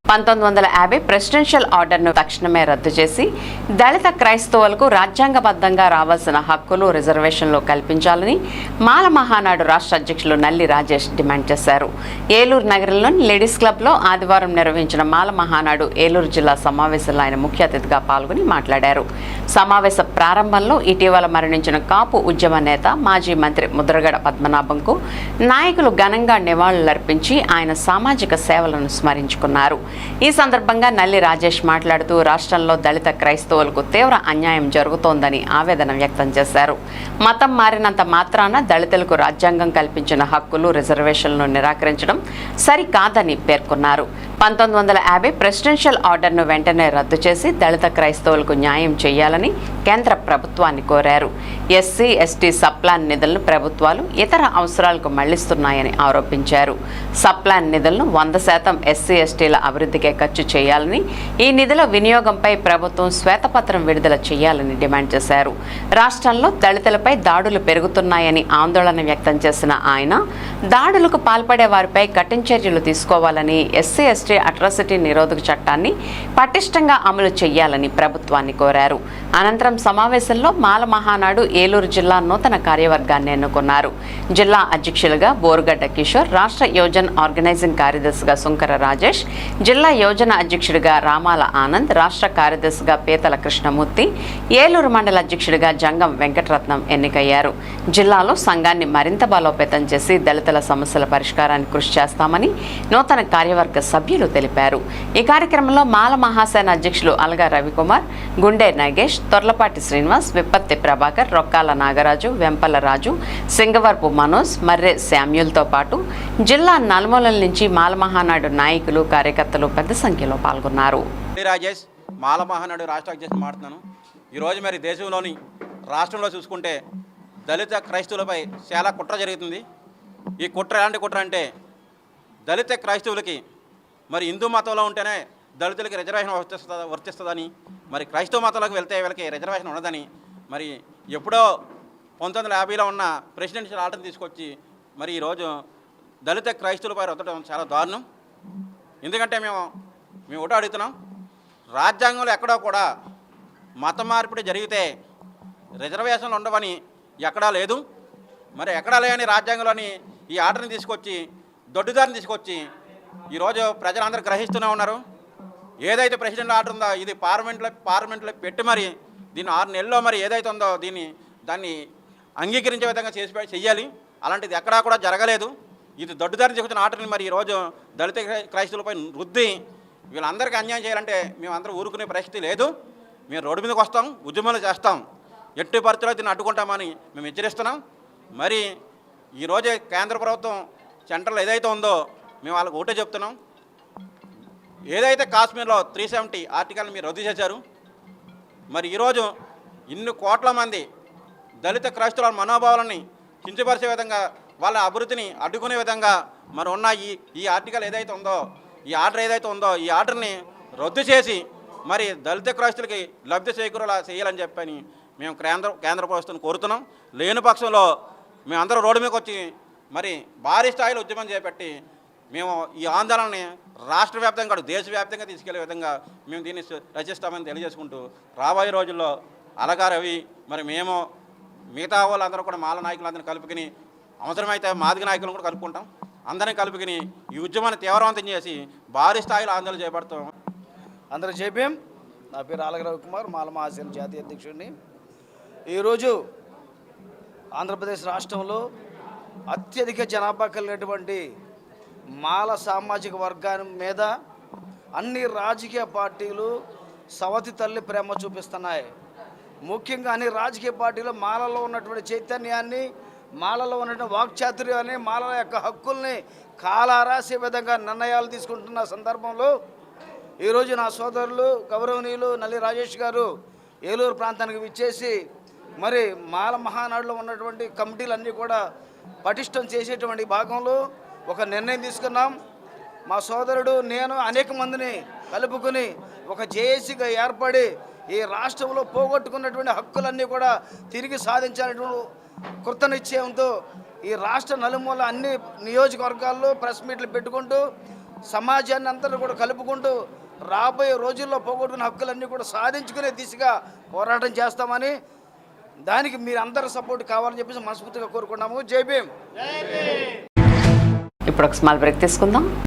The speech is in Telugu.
1950 ప్రెసిడెన్షియల్ ఆర్డర్ను తక్షణమే రద్దు చేసి దళిత క్రైస్తవులకు రాజ్యాంగబద్ధంగా రావాల్సిన హక్కులు రిజర్వేషన్లు కల్పించాలని మాల మహానాడు రాష్ట్ర అధ్యక్షులు నల్లి రాజేష్ డిమాండ్ చేశారు. ఏలూరు నగరంలోని లేడీస్ క్లబ్లో ఆదివారం నిర్వహించిన మాల మహానాడు ఏలూరు జిల్లా సమావేశంలో ఆయన ముఖ్య అతిథిగా పాల్గొని మాట్లాడారు. సమావేశ ప్రారంభంలో ఇటీవల మరణించిన కాపు ఉద్యమ నేత మాజీ మంత్రి ముద్రగడ పద్మనాభంకు నాయకులు ఘనంగా నివాళులర్పించి ఆయన సామాజిక సేవలను స్మరించుకున్నారు. ఈ సందర్భంగా నల్లి రాజేష్ మాట్లాడుతూ రాష్ట్రంలో దళిత క్రైస్తవులకు తీవ్ర అన్యాయం జరుగుతోందని ఆవేదన వ్యక్తం చేశారు. మతం మారినంత మాత్రాన దళితులకు రాజ్యాంగం కల్పించిన హక్కులు రిజర్వేషన్లను నిరాకరించడం సరికాదని పేర్కొన్నారు. 1950 ప్రెసిడెన్షియల్ ఆర్డర్ను వెంటనే రద్దు చేసి దళిత క్రైస్తవులకు న్యాయం చేయాలని కేంద్ర ప్రభుత్వాన్ని కోరారు. ఎస్సీ ఎస్టీ సప్లాన్ నిధులను ప్రభుత్వాలు ఇతర అవసరాలకు మళ్లిస్తున్నాయని ఆరోపించారు. సప్లాన్ నిధులను 100% ఎస్సీ ఎస్టీల అభివృద్ధికే ఖర్చు చేయాలని, ఈ నిధుల వినియోగంపై ప్రభుత్వం శ్వేతపత్రం విడుదల చేయాలని డిమాండ్ చేశారు. రాష్ట్రంలో దళితులపై దాడులు పెరుగుతున్నాయని ఆందోళన వ్యక్తం చేసిన ఆయన దాడులకు పాల్పడే వారిపై కఠిన చర్యలు తీసుకోవాలని, ఎస్సీ ఎస్టీ అట్రాసిటీ నిరోధక చట్టాన్ని పటిష్టంగా అమలు చేయాలని ప్రభుత్వాన్ని కోరారు. అనంతరం సమావేశంలో మాల మహానాడు ఏలూరు జిల్లా నూతన కార్యవర్గాన్ని ఎన్నుకున్నారు. జిల్లా అధ్యక్షులుగా బోరుగడ్డ కిషోర్, రాష్ట్ర యోజన ఆర్గనైజింగ్ కార్యదర్శిగా సుంకర రాజేష్, జిల్లా యోజన అధ్యక్షుడిగా రామాల ఆనంద్, రాష్ట్ర కార్యదర్శిగా పీతల కృష్ణమూర్తి, ఏలూరు మండల అధ్యక్షుడిగా జంగం వెంకటరత్నం ఎన్నికయ్యారు. జిల్లాలో సంఘాన్ని మరింత బలోపేతం చేసి దళితుల సమస్యల పరిష్కారానికి కృషి చేస్తామని నూతన కార్యవర్గ సభ్యులు తెలిపారు. ఈ కార్యక్రమంలో మాల మహాసేన అధ్యక్షులు అలగా రవికుమార్, గుండె నాగేష్, తొర్లపాటి శ్రీనివాస్, విప్పత్తి ప్రభాకర్, రొక్కాల నాగరాజు, వెంపల రాజు, సింగవరపు మనోజ్, మర్రె శామ్యూల్తో పాటు జిల్లా నలుమూలల నుంచి మాల మహానాడు నాయకులు, కార్యకర్తలు పెద్ద సంఖ్యలో పాల్గొన్నారు. రాజేష్ మాల మహానాడు రాష్ట్ర అధ్యక్షుడు మాట్లాడుతున్నాను. ఈరోజు మరి దేశంలోని రాష్ట్రంలో చూసుకుంటే దళిత క్రైస్తవులపై చాలా కుట్ర జరుగుతుంది. ఈ కుట్ర ఎలాంటి కుట్ర అంటే దళిత క్రైస్తవులకి మరి హిందూ మతంలో ఉంటేనే దళితులకి రిజర్వేషన్ వర్తిస్తుందని, మరి క్రైస్తవ మతంలోకి వెళ్తే వీళ్ళకి రిజర్వేషన్ ఉండదని, మరి ఎప్పుడో 1950లో ఉన్న ప్రెసిడెన్షియల్ ఆర్డర్ తీసుకొచ్చి మరి ఈరోజు దళిత క్రైస్తవులపై రుద్దడం చాలా దారుణం. ఎందుకంటే మేము ఒకటో అడుగుతున్నాం, రాజ్యాంగంలో ఎక్కడో కూడా మత మార్పిడి జరిగితే రిజర్వేషన్లు ఉండవని ఎక్కడా లేదు. మరి ఎక్కడా లేని రాజ్యాంగంలోని ఈ ఆర్డర్ని తీసుకొచ్చి దొడ్డుదారిని తీసుకొచ్చి ఈరోజు ప్రజలందరూ గ్రహిస్తూనే ఉన్నారు. ఏదైతే ప్రెసిడెంట్ ఆర్డర్ ఉందో ఇది పార్లమెంట్లో పెట్టి మరి దీన్ని 6 నెలల్లో మరి ఏదైతే ఉందో దాన్ని అంగీకరించే విధంగా చెయ్యాలి. అలాంటిది ఎక్కడా కూడా జరగలేదు. ఇది దొడ్డుదారిని తీసుకొచ్చిన ఆర్డర్ని మరి ఈరోజు దళిత క్రైస్తవులపై రుద్ది వీళ్ళందరికీ అన్యాయం చేయాలంటే మేమందరూ ఊరుకునే పరిస్థితి లేదు. మేము రోడ్డు మీదకి వస్తాం, ఉద్యమాలు చేస్తాం, ఎట్టి పరిస్థితుల్లో దీన్ని అడ్డుకుంటామని మేము హెచ్చరిస్తున్నాం. మరి ఈరోజే కేంద్ర ప్రభుత్వం సెంట్రల్ ఏదైతే ఉందో మేము వాళ్ళకి ఒకటే చెప్తున్నాం, ఏదైతే కాశ్మీర్లో 370 ఆర్టికల్ని మీరు రద్దు చేశారు, మరి ఈరోజు ఇన్ని కోట్ల మంది దళిత క్రైస్తవుల మనోభావాలని కించపరిచే విధంగా వాళ్ళ అభివృద్ధిని అడ్డుకునే విధంగా మరి ఉన్న ఈ ఆర్టికల్ ఏదైతే ఉందో, ఈ ఆర్డర్ ఏదైతే ఉందో ఈ ఆర్డర్ని రద్దు చేసి మరి దళిత క్రైస్తవులకి లబ్ధి చేకూరేలా చేయాలని చెప్పని మేము కేంద్ర ప్రభుత్వాన్ని కోరుతున్నాం. లేని పక్షంలో మేమందరం రోడ్డు మీదకి వచ్చి మరి భారీ స్థాయిలో ఉద్యమం చేపట్టి మేము ఈ ఆందోళనని రాష్ట్ర వ్యాప్తంగా కాదు దేశవ్యాప్తంగా తీసుకెళ్లే విధంగా మేము దీన్ని రచిస్తామని తెలియజేసుకుంటూ రాబోయే రోజుల్లో అలగా రవి మరి మేము మిగతా వాళ్ళందరూ కూడా మాల నాయకులందరినీ కలుపుకుని అవసరమైతే మాదిగ నాయకులను కూడా కలుపుకుంటాం. అందరినీ కలుపుకుని ఈ ఉద్యమాన్ని తీవ్రవంతం చేసి భారీ స్థాయిలో ఆందోళన చేపడతాం. అందరూ చెప్పాం. నా పేరు అలగా రవికుమార్, మాల మహాసేన జాతీయ అధ్యక్షుడిని. ఈరోజు ఆంధ్రప్రదేశ్ రాష్ట్రంలో అత్యధిక జనాభా కలిగినటువంటి మాల సామాజిక వర్గాన్ని మీద అన్ని రాజకీయ పార్టీలు సవతి తల్లి ప్రేమ చూపిస్తున్నాయి. ముఖ్యంగా అన్ని రాజకీయ పార్టీలు మాలలో ఉన్నటువంటి చైతన్యాన్ని, మాలలో ఉన్నటువంటి వాక్చాతుర్యాన్ని, మాలల యొక్క హక్కుల్ని కాలారాసే విధంగా నిర్ణయాలు తీసుకుంటున్న సందర్భంలో ఈరోజు నా సోదరులు గౌరవనీయులు నల్లి రాజేష్ గారు ఏలూరు ప్రాంతానికి విచ్చేసి మరి మాల మహానాడులో ఉన్నటువంటి కమిటీలన్నీ కూడా పటిష్టం చేసేటువంటి భాగంలో ఒక నిర్ణయం తీసుకున్నాం. మా సోదరుడు నేను అనేక మందిని కలుపుకొని ఒక జేఏసీగా ఏర్పడి ఈ రాష్ట్రంలో పోగొట్టుకున్నటువంటి హక్కులన్నీ కూడా తిరిగి సాధించాలనేటువంటి కృతనిశ్చయంతో ఈ రాష్ట్ర నలుమూల అన్ని నియోజకవర్గాల్లో ప్రెస్ మీట్లు పెట్టుకుంటూ సమాజాన్ని అంతా కూడా కలుపుకుంటూ రాబోయే రోజుల్లో పోగొట్టుకున్న హక్కులన్నీ కూడా సాధించుకునే దిశగా పోరాటం చేస్తామని, దానికి మీరు అందరూ సపోర్ట్ కావాలని చెప్పేసి మనస్ఫూర్తిగా కోరుకున్నాము. జై భీమ్. ఇప్పుడు ఒక స్మాల్ బ్రేక్ తీసుకుందాం.